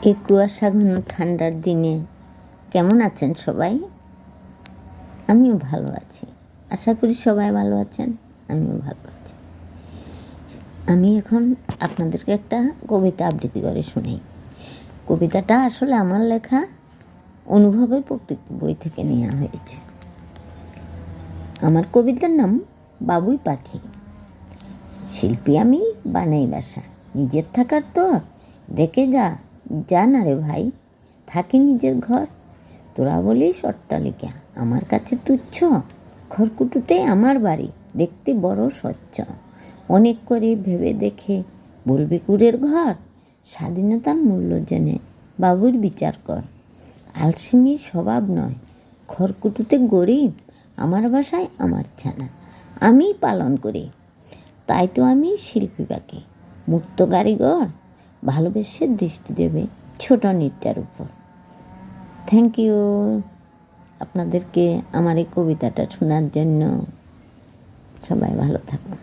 এই কুয়াশা ঘন ঠান্ডার দিনে কেমন আছেন সবাই? আমিও ভালো আছি, আশা করি সবাই ভালো আছেন, আমিও ভালো আছি। আমি এখন আপনাদেরকে একটা কবিতা আবৃত্তি করে শুনাই। কবিতাটা আসলে আমার লেখা, অনুভবের প্রকৃতি বই থেকে নেওয়া হয়েছে। আমার কবিতার নাম বাবুই পাখি। শিল্পী আমি, বানাই বাসা, নিজের থাকার তোর দেখে যা না রে ভাই, থাকি নিজের ঘর। তোরা বলিস অট্টালিকা, আমার কাছে তুচ্ছ, খড়কুটোতে আমার বাড়ি, দেখতে বড় স্বচ্ছ। অনেক করে ভেবে দেখে বলবি কুড়ের ঘর, স্বাধীনতার মূল্য জেনে বাবুর বিচার কর। আলসেমির স্বভাব নয়, খড়কুটোতে গরিব, আমার বাসায় আমার ছানা আমি পালন করি। তাই তো আমি শিল্পী পাখি, মুক্ত কারিগর, ভালোবেসে দৃষ্টি দেবে ছোট নৃত্যের উপর। থ্যাংক ইউ আপনাদেরকে আমার এই কবিতাটা শোনার জন্য। সবাই ভালো থাকুন।